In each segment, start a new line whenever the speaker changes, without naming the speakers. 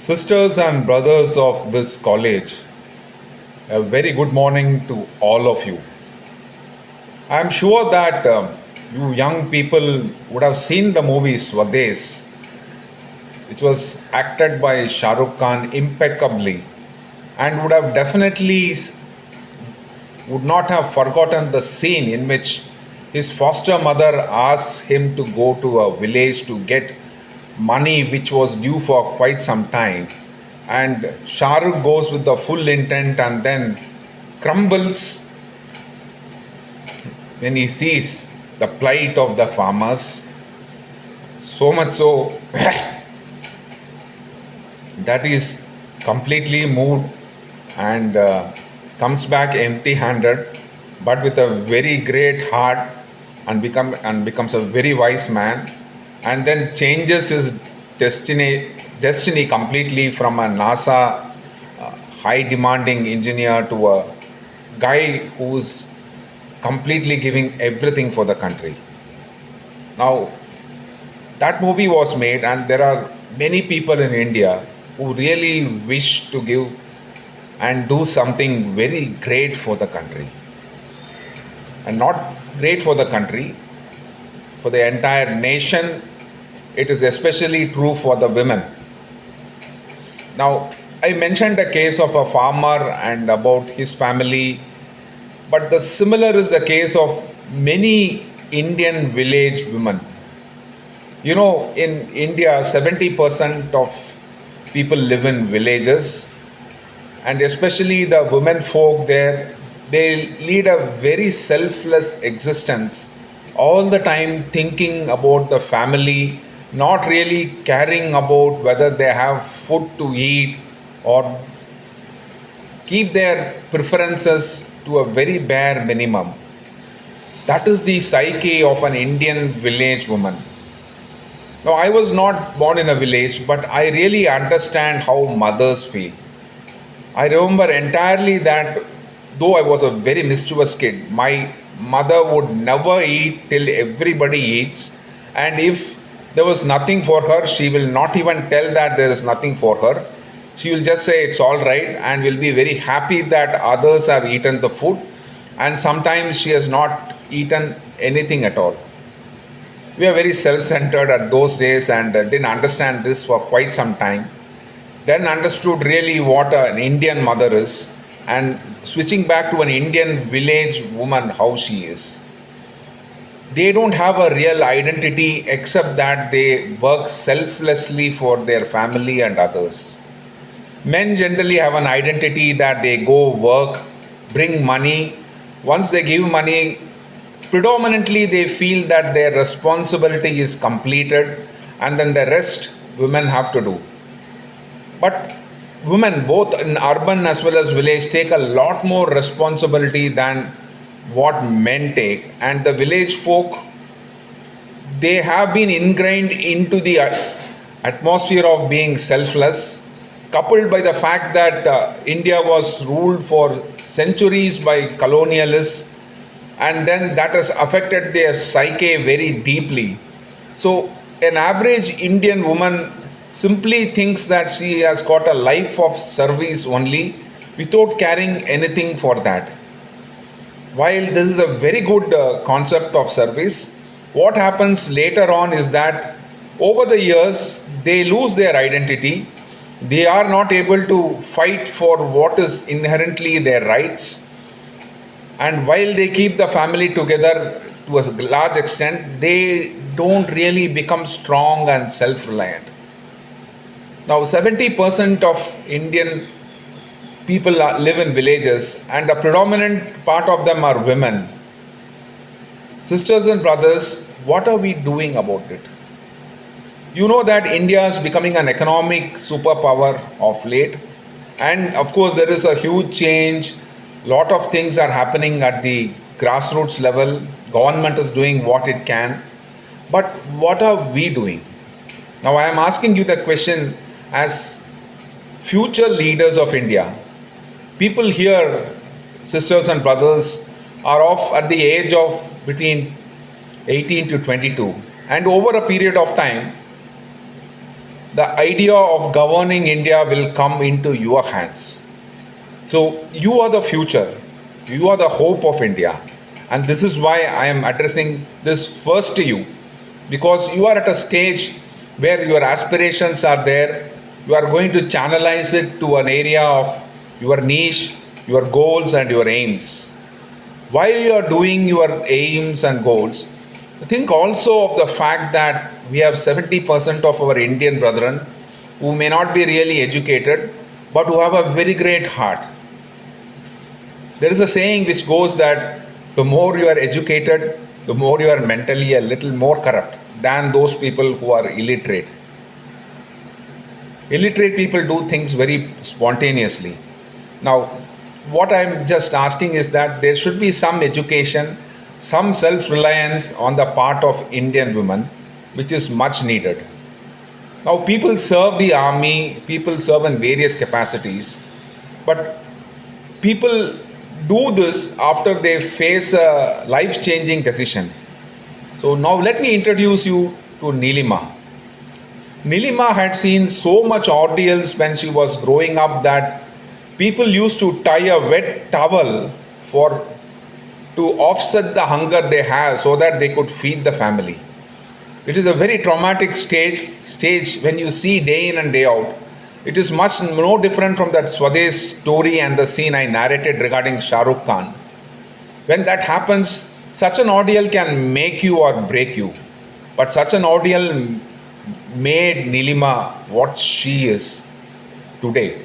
Sisters and brothers of this college, a very good morning to all of you. I am sure that you young people would have seen the movie Swades, which was acted by Shah Rukh Khan impeccably, and would have definitely would not have forgotten the scene in which his foster mother asks him to go to a village to get money which was due for quite some time. And Shah Rukh goes with the full intent and then crumbles when he sees the plight of the farmers. So much so that is completely moved and comes back empty-handed, but with a very great heart, and becomes a very wise man, and then changes his destiny completely from a NASA high demanding engineer to a guy who's completely giving everything for the country. Now, that movie was made, and there are many people in India who really wish to give and do something very great for the country. And not great for the country, for the entire nation. It is especially true for the women. Now, I mentioned a case of a farmer and about his family, but the similar is the case of many Indian village women. You know, in India, 70% of people live in villages, and especially the women folk there, they lead a very selfless existence, all the time thinking about the family, not really caring about whether they have food to eat, or keep their preferences to a very bare minimum. That is the psyche of an Indian village woman. Now, I was not born in a village, but I really understand how mothers feel. I remember entirely that though I was a very mischievous kid, my mother would never eat till everybody eats. And if there was nothing for her, she will not even tell that there is nothing for her. She will just say it's all right and will be very happy that others have eaten the food. And sometimes she has not eaten anything at all. We are very self-centered at those days and didn't understand this for quite some time. Then understood really what an Indian mother is, and switching back to an Indian village woman, how she is. They don't have a real identity except that they work selflessly for their family and others. Men generally have an identity that they go work, bring money. Once they give money, predominantly they feel that their responsibility is completed, and then the rest women have to do. But women, both in urban as well as village, take a lot more responsibility than what men take. And the village folk, they have been ingrained into the atmosphere of being selfless, coupled by the fact that India was ruled for centuries by colonialists, and then that has affected their psyche very deeply. So, an average Indian woman simply thinks that she has got a life of service only without caring anything for that. While this is a very good concept of service, what happens later on is that over the years they lose their identity. They are not able to fight for what is inherently their rights. And while they keep the family together to a large extent, they don't really become strong and self reliant. Now, 70% of Indian people live in villages, and a predominant part of them are women. Sisters and brothers, what are we doing about it? You know that India is becoming an economic superpower of late, and of course, there is a huge change. Lot of things are happening at the grassroots level. Government is doing what it can, but what are we doing? Now, I am asking you the question as future leaders of India. People here, sisters and brothers, are off at the age of between 18 to 22, and over a period of time, the idea of governing India will come into your hands. So you are the future. You are the hope of India. And this is why I am addressing this first to you, because you are at a stage where your aspirations are there. You are going to channelize it to an area of your niche, your goals, and your aims. While you are doing your aims and goals, think also of the fact that we have 70% of our Indian brethren who may not be really educated but who have a very great heart. There is a saying which goes that the more you are educated, the more you are mentally a little more corrupt than those people who are illiterate. Illiterate people do things very spontaneously. Now, what I'm just asking is that there should be some education, some self reliance on the part of Indian women, which is much needed. Now, people serve the army, people serve in various capacities, but people do this after they face a life changing decision. So, now let me introduce you to Neelima. Neelima had seen so much ordeals when she was growing up that people used to tie a wet towel for to offset the hunger they have so that they could feed the family. It is a very traumatic stage when you see day in and day out. It is much no different from that Swadesh story and the scene I narrated regarding Shah Rukh Khan. When that happens, such an ordeal can make you or break you. But such an ordeal made Neelima what she is today.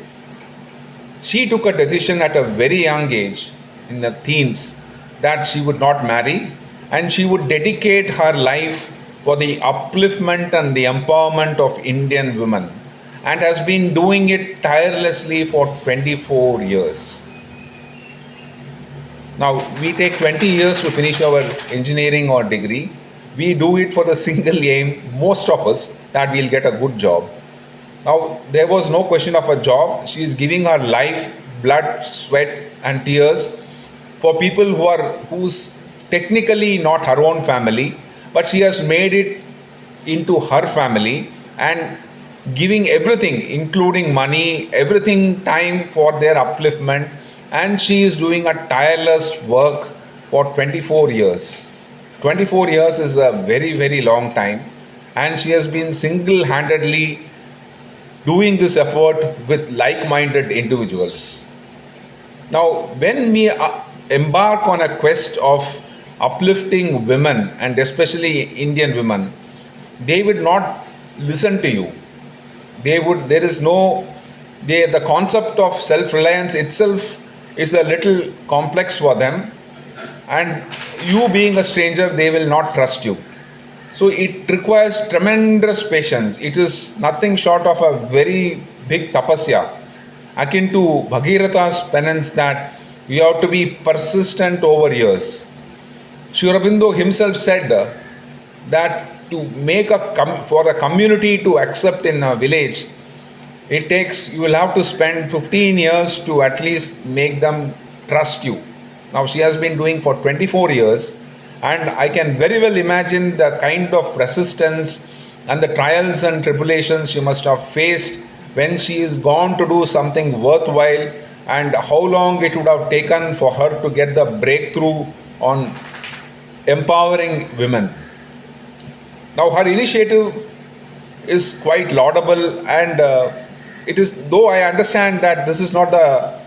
She took a decision at a very young age, in the teens, that she would not marry and she would dedicate her life for the upliftment and the empowerment of Indian women, and has been doing it tirelessly for 24 years. Now, we take 20 years to finish our engineering or degree. We do it for the single aim, most of us, that we'll get a good job. Now, there was no question of a job. She is giving her life, blood, sweat, and tears for people who's technically not her own family, but she has made it into her family and giving everything, including money, everything, time for their upliftment. And she is doing a tireless work for 24 years. 24 years is a very, very long time. And she has been single handedly doing this effort with like minded individuals. Now, when we embark on a quest of uplifting women, and especially Indian women, they would not listen to you. There is no, the concept of self reliance itself is a little complex for them, and you being a stranger, they will not trust you. So it requires tremendous patience. It is nothing short of a very big tapasya, akin to Bhagirath's penance, that we have to be persistent over years. Sri Aurobindo himself said that to make for a community to accept in a village, you will have to spend 15 years to at least make them trust you. Now she has been doing for 24 years, and I can very well imagine the kind of resistance and the trials and tribulations she must have faced when she is gone to do something worthwhile, and how long it would have taken for her to get the breakthrough on empowering women. Now her initiative is quite laudable, and it is, though I understand that this is not the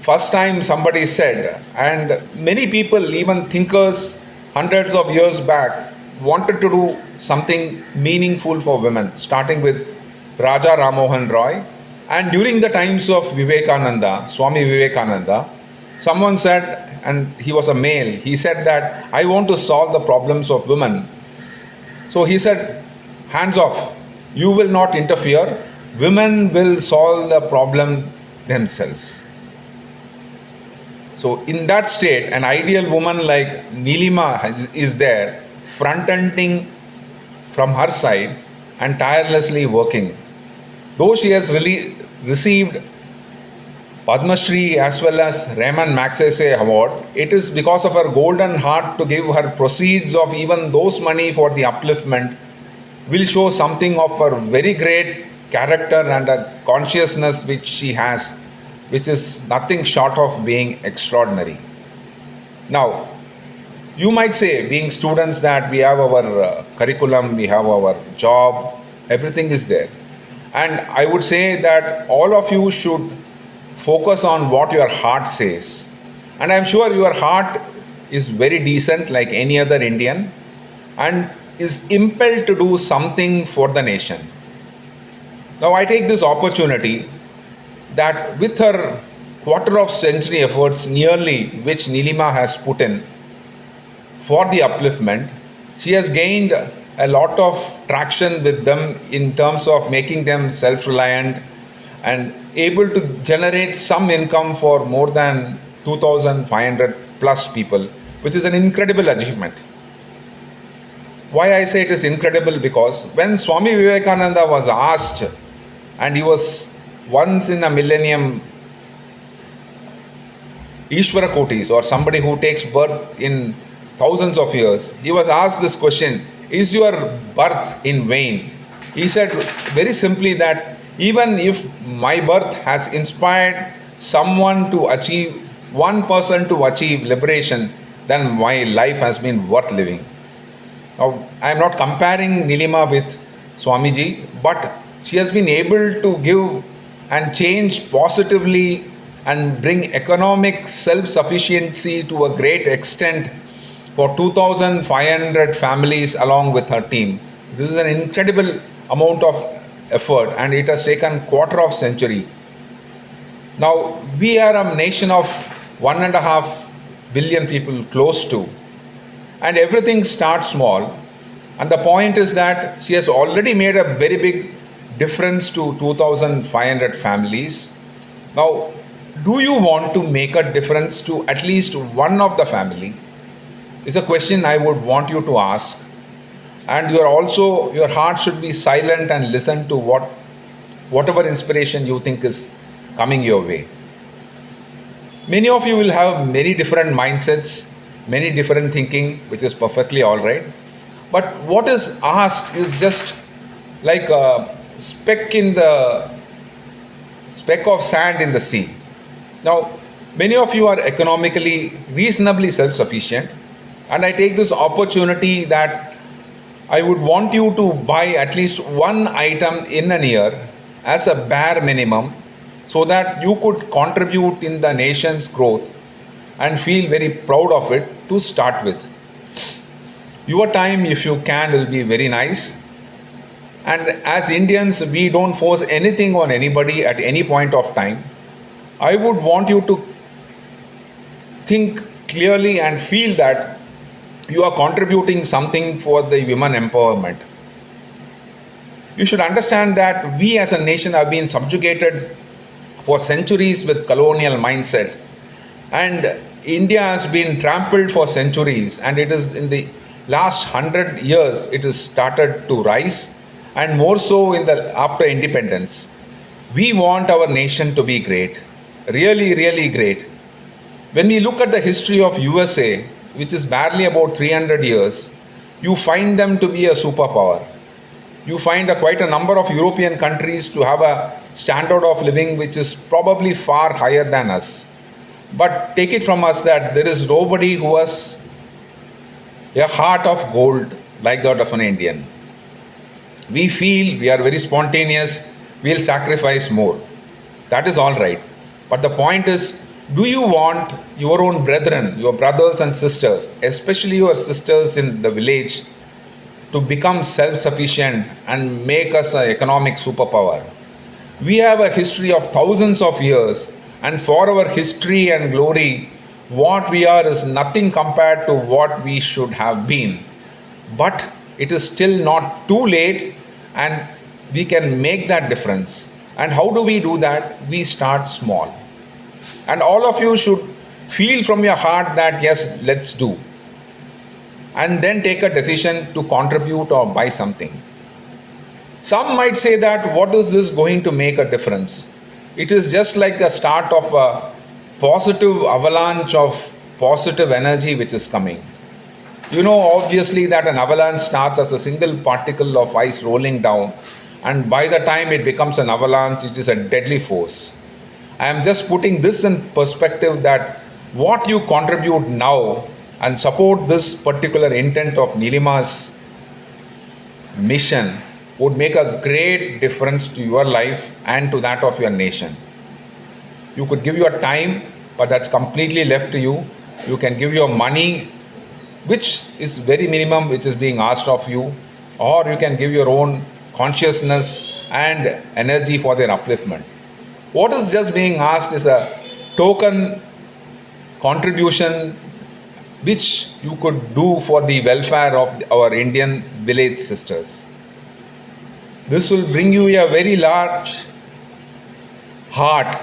first time somebody said, and many people, even thinkers hundreds of years back, wanted to do something meaningful for women, starting with Raja Ramohan Roy. And during the times of Vivekananda, Swami Vivekananda, someone said, and he was a male, he said that I want to solve the problems of women. So he said, hands off, you will not interfere, women will solve the problem themselves. So in that state, an ideal woman like Neelima is there, front-ending from her side and tirelessly working. Though she has received Padma Shri as well as Raman Magsaysay Award, it is because of her golden heart to give her proceeds of even those money for the upliftment will show something of her very great character and a consciousness which she has, which is nothing short of being extraordinary. Now, you might say, being students, that we have our curriculum, we have our job, everything is there. And I would say that all of you should focus on what your heart says. And I'm sure your heart is very decent, like any other Indian, and is impelled to do something for the nation. Now, I take this opportunity that with her quarter of century efforts, nearly, which Neelima has put in for the upliftment, she has gained a lot of traction with them in terms of making them self reliant and able to generate some income for more than 2,500 plus people, which is an incredible achievement. Why I say it is incredible? Because when Swami Vivekananda was asked, and he was once in a millennium Ishvara Kotis, or somebody who takes birth in thousands of years, he was asked this question: is your birth in vain? He said very simply that even if my birth has inspired someone to achieve, one person to achieve liberation, then my life has been worth living. Now, I am not comparing Neelima with Swamiji, but she has been able to give and change positively and bring economic self-sufficiency to a great extent for 2,500 families along with her team. This is an incredible amount of effort, and it has taken quarter of century. Now, we are a nation of 1.5 billion people, close to, and everything starts small. And the point is that she has already made a very big difference to 2,500 families. Now, do you want to make a difference to at least one of the family? Is a question I would want you to ask. And your heart should be silent and listen to whatever inspiration you think is coming your way. Many of you will have many different mindsets, many different thinking, which is perfectly all right. But what is asked is just like a speck of sand in the sea. Now, many of you are economically reasonably self-sufficient, and I take this opportunity that I would want you to buy at least one item in a year as a bare minimum, so that you could contribute in the nation's growth and feel very proud of it to start with. Your time, if you can, will be very nice. And as Indians, we don't force anything on anybody at any point of time. I would want you to think clearly and feel that you are contributing something for the women empowerment. You should understand that we as a nation have been subjugated for centuries with colonial mindset, and India has been trampled for centuries, and it is in the last 100 years it has started to rise, and more so in the after independence. We want our nation to be great, really, really great. When we look at the history of USA, which is barely about 300 years, you find them to be a superpower. You find quite a number of European countries to have a standard of living which is probably far higher than us. But take it from us that there is nobody who has a heart of gold like that of an Indian. We feel we are very spontaneous, we'll sacrifice more. That is all right. But the point is, do you want your own brethren, your brothers and sisters, especially your sisters in the village, to become self-sufficient and make us an economic superpower? We have a history of thousands of years, and for our history and glory, what we are is nothing compared to what we should have been. But it is still not too late, and we can make that difference. And how do we do that? We start small. And all of you should feel from your heart that yes, let's do. And then take a decision to contribute or buy something. Some might say that what is this going to make a difference? It is just like the start of a positive avalanche of positive energy which is coming. You know, obviously, that an avalanche starts as a single particle of ice rolling down, and by the time it becomes an avalanche, it is a deadly force. I am just putting this in perspective that what you contribute now and support this particular intent of Neelima's mission would make a great difference to your life and to that of your nation. You could give your time, but that's completely left to you. You can give your money, which is very minimum, which is being asked of you, or you can give your own consciousness and energy for their upliftment. What is just being asked is a token contribution which you could do for the welfare of our Indian village sisters. This will bring you a very large heart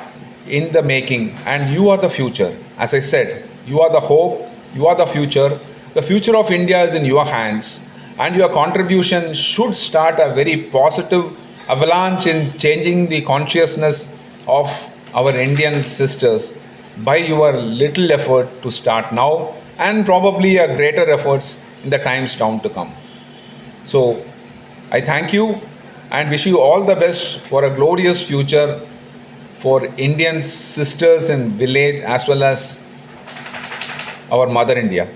in the making, and you are the future. As I said, you are the hope, you are the future. The future of India is in your hands, and your contribution should start a very positive avalanche in changing the consciousness of our Indian sisters by your little effort to start now, and probably a greater efforts in the times down to come. So I thank you and wish you all the best for a glorious future for Indian sisters in village as well as our mother India.